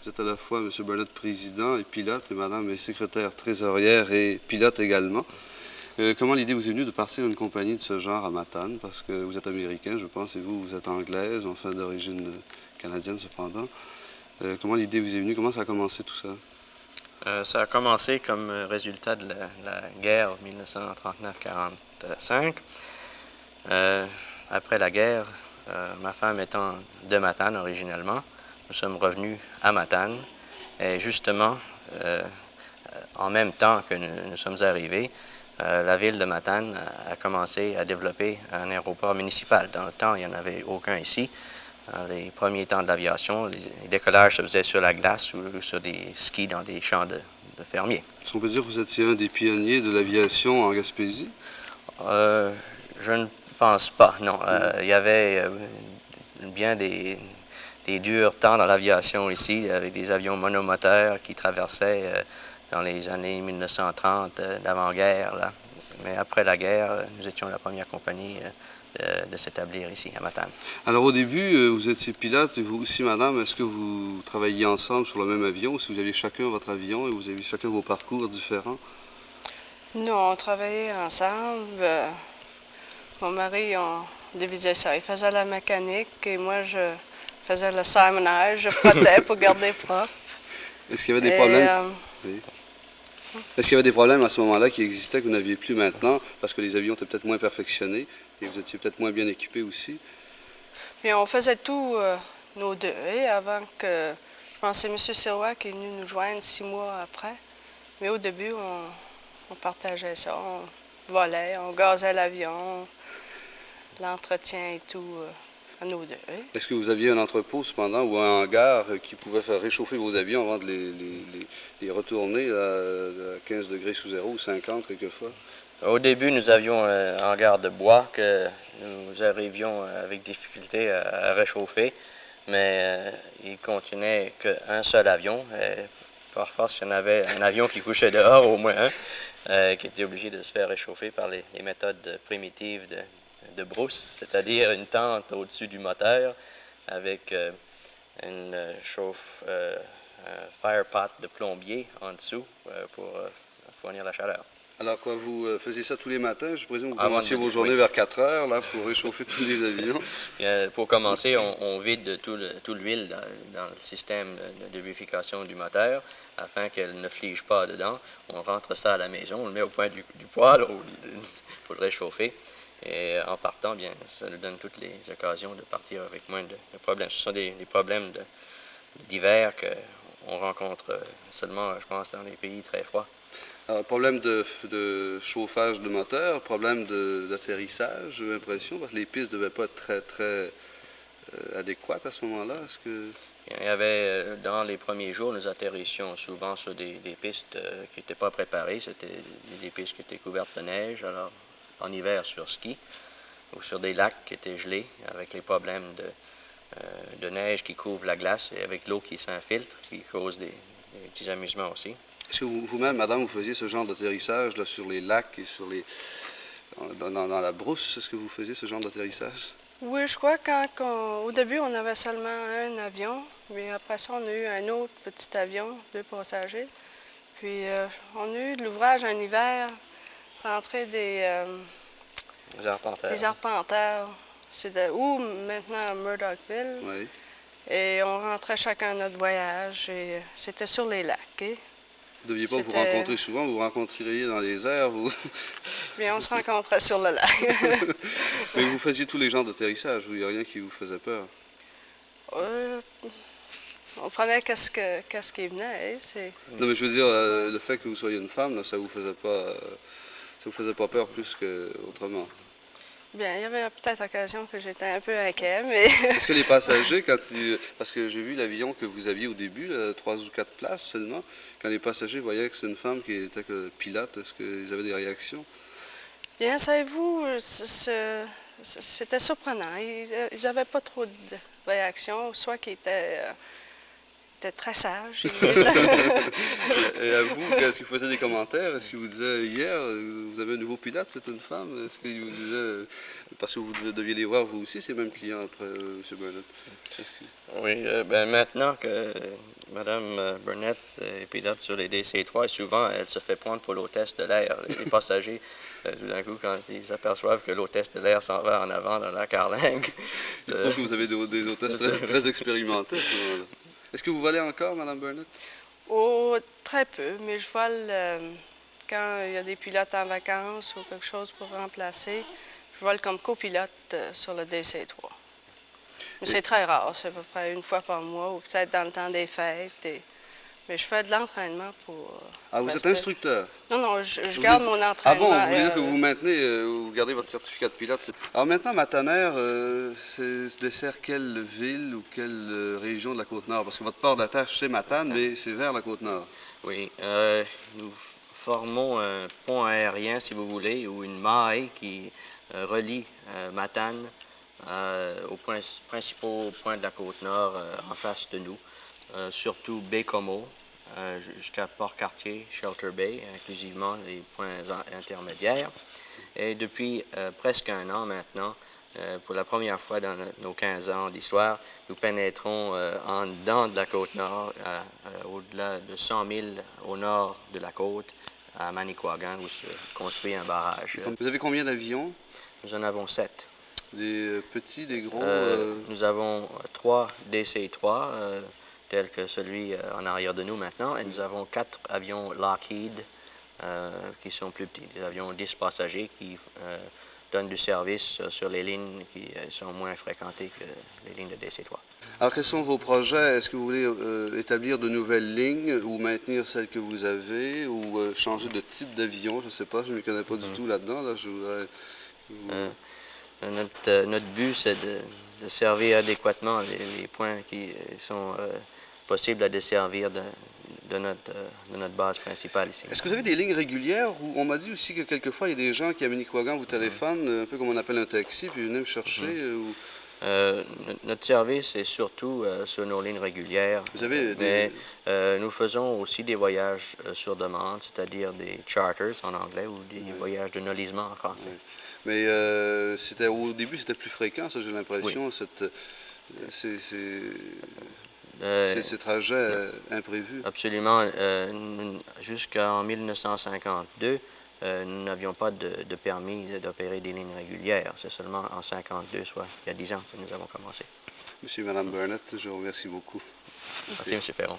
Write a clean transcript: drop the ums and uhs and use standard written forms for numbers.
Vous êtes à la fois M. Burnett, président et pilote, et Madame est secrétaire trésorière et pilote également. Comment l'idée vous est venue de partir une compagnie de ce genre à Matane? Parce que vous êtes américain, je pense, et vous êtes anglaise, enfin d'origine canadienne cependant. Comment l'idée vous est venue? Comment ça a commencé tout ça? Ça a commencé comme résultat de la guerre 1939-45. Après la guerre, ma femme étant de Matane originellement, nous sommes revenus à Matane. Et justement, en même temps que nous sommes arrivés, la ville de Matane a commencé à développer un aéroport municipal. Dans le temps, il n'y en avait aucun ici. Dans les premiers temps de l'aviation, les décollages se faisaient sur la glace ou sur des skis dans des champs de fermiers. Est-ce qu'on peut dire que vous étiez un des pionniers de l'aviation en Gaspésie? Je ne pense pas, non. Il y avait bien des durs temps dans l'aviation ici, avec des avions monomoteurs qui traversaient dans les années 1930, d'avant-guerre. Là. Mais après la guerre, nous étions la première compagnie de s'établir ici, à Matane. Alors au début, vous étiez pilote et vous aussi, madame. Est-ce que vous travailliez ensemble sur le même avion ou si vous aviez chacun votre avion et vous aviez chacun vos parcours différents? Nous, on travaillait ensemble. Mon mari, on divisait ça. Il faisait la mécanique et moi, je faisais le sermonnage. Je frottais pour garder propre. Est-ce qu'il y avait des problèmes? Oui. Est-ce qu'il y avait des problèmes à ce moment-là qui existaient que vous n'aviez plus maintenant parce que les avions étaient peut-être moins perfectionnés et vous étiez peut-être moins bien équipés aussi? Puis on faisait tout, nos deux, avant que... Je pense que c'est M. Sirois qui est venu nous joindre 6 mois après. Mais au début, on partageait ça. On volait, on gazait l'avion, l'entretien et tout, à nous deux. Est-ce que vous aviez un entrepôt cependant ou un hangar qui pouvait faire réchauffer vos avions avant de les retourner à 15 degrés sous zéro ou 50 quelquefois? Au début, nous avions un hangar de bois que nous arrivions avec difficulté à réchauffer, mais il contenait qu'un seul avion. Et par force, il y en avait un avion qui couchait dehors, au moins un, qui était obligé de se faire réchauffer par les méthodes primitives de brousse, c'est-à-dire une tente au-dessus du moteur avec une chauffe, un fire pot de plombier en dessous pour fournir la chaleur. Alors quoi, vous faisiez ça tous les matins? Je présume que vous commenciez vos journées vers 4 heures là, pour réchauffer tous les avions. Pour commencer, on vide tout l'huile dans le système de lubrification du moteur afin qu'elle ne flige pas dedans. On rentre ça à la maison, on le met au point du poêle pour le réchauffer. Et en partant, bien, ça nous donne toutes les occasions de partir avec moins de problèmes. Ce sont des problèmes d'hiver qu'on rencontre seulement, je pense, dans les pays très froids. Alors, problème de chauffage de moteur, problème d'atterrissage, j'ai l'impression, parce que les pistes ne devaient pas être très adéquates à ce moment-là. Est-ce que... Il y avait, dans les premiers jours, nous atterrissions souvent sur des pistes qui n'étaient pas préparées. C'était des pistes qui étaient couvertes de neige, alors en hiver sur ski, ou sur des lacs qui étaient gelés, avec les problèmes de neige qui couvre la glace et avec l'eau qui s'infiltre, qui cause des petits amusements aussi. Est-ce que vous-même, madame, vous faisiez ce genre d'atterrissage là, sur les lacs et sur dans la brousse? Est-ce que vous faisiez ce genre d'atterrissage? Oui, je crois qu'au début, on avait seulement un avion, mais après ça, on a eu un autre petit avion, 2 passagers. Puis, on a eu de l'ouvrage en hiver, rentrer des arpenteurs. Des arpenteurs. C'est où maintenant à Murdochville. Oui. Et on rentrait chacun notre voyage et c'était sur les lacs. Vous ne deviez pas vous rencontrer souvent, vous vous rencontriez dans les airs. Mais on se rencontrait sur le lac. Mais vous faisiez tous les genres d'atterrissage, il n'y a rien qui vous faisait peur? On prenait qu'est-ce qui venait. Non, mais je veux dire, le fait que vous soyez une femme, là, ça vous faisait pas peur plus qu'autrement? Bien, il y avait peut-être occasion que j'étais un peu inquiet, mais... Est-ce que les passagers, parce que j'ai vu l'avion que vous aviez au début, 3 ou 4 places seulement, quand les passagers voyaient que c'est une femme qui était pilote, est-ce qu'ils avaient des réactions? Bien, savez-vous, c'était surprenant. Ils n'avaient pas trop de réactions, soit qu'ils étaient était très sage. Et à vous, est-ce qu'il faisait des commentaires? Est-ce qu'il vous disait hier, vous avez un nouveau pilote, c'est une femme? Est-ce qu'il vous disait, parce que vous deviez les voir vous aussi, ces mêmes clients après M. Burnett? Oui, ben maintenant que Mme Burnett est pilote sur les DC-3, souvent elle se fait prendre pour l'hôtesse de l'air. Les passagers, tout d'un coup, quand ils s'aperçoivent que l'hôtesse de l'air s'en va en avant dans la carlingue. Je trouve que vous avez des hôtesses très expérimentées à ce moment-là. Est-ce que vous volez encore, Mme Burnett? Oh, très peu, mais je vole quand il y a des pilotes en vacances ou quelque chose pour remplacer. Je vole comme copilote sur le DC-3. Mais c'est très rare, c'est à peu près une fois par mois ou peut-être dans le temps des fêtes. Mais je fais de l'entraînement pour. Ah, vous êtes instructeur? Non, non, je garde mon entraînement. Ah bon, vous voulez dire que vous maintenez, vous gardez votre certificat de pilote. Alors maintenant, Matane, dessert quelle ville ou quelle région de la Côte-Nord? Parce que votre port d'attache, c'est Matane, mais c'est vers la Côte-Nord. Oui, nous formons un pont aérien, si vous voulez, ou une maille qui relie Matane aux principaux points de la Côte-Nord en face de nous, surtout Baie-Comeau, jusqu'à Port-Cartier, Shelter Bay, inclusivement les points intermédiaires. Et depuis presque un an maintenant, pour la première fois dans nos 15 ans d'histoire, nous pénétrons en dedans de la Côte-Nord, au-delà de 100 000 au nord de la côte, à Manicouagan, où se construit un barrage. Vous avez combien d'avions? Nous en avons 7. Des petits, des gros? Nous avons 3 DC-3, tels que celui en arrière de nous maintenant, et nous avons 4 avions Lockheed qui sont plus petits, des avions 10 passagers qui donnent du service sur les lignes qui sont moins fréquentées que les lignes de DC-3. Alors, quels sont vos projets? Est-ce que vous voulez établir de nouvelles lignes ou maintenir celles que vous avez ou changer de type d'avion? Je ne sais pas, je ne m'y connais pas du tout là-dedans. Là, je voudrais... Notre but, c'est de servir adéquatement les points qui sont possibles à desservir de notre base principale ici. Est-ce que vous avez des lignes régulières? On m'a dit aussi que quelquefois, il y a des gens qui à Manicouagan vous téléphonent, un peu comme on appelle un taxi, puis ils viennent me chercher. Notre service est surtout sur nos lignes régulières, Vous avez mais nous faisons aussi des voyages sur demande, c'est-à-dire des charters en anglais ou des voyages de nolisement en français. Oui. Mais au début, c'était plus fréquent, ça, j'ai l'impression, ces trajets imprévus. Absolument. Jusqu'en 1952, nous n'avions pas de permis d'opérer des lignes régulières. C'est seulement en 1952, soit il y a 10 ans, que nous avons commencé. Monsieur et Mme Burnett, je vous remercie beaucoup. Merci, M. Perron.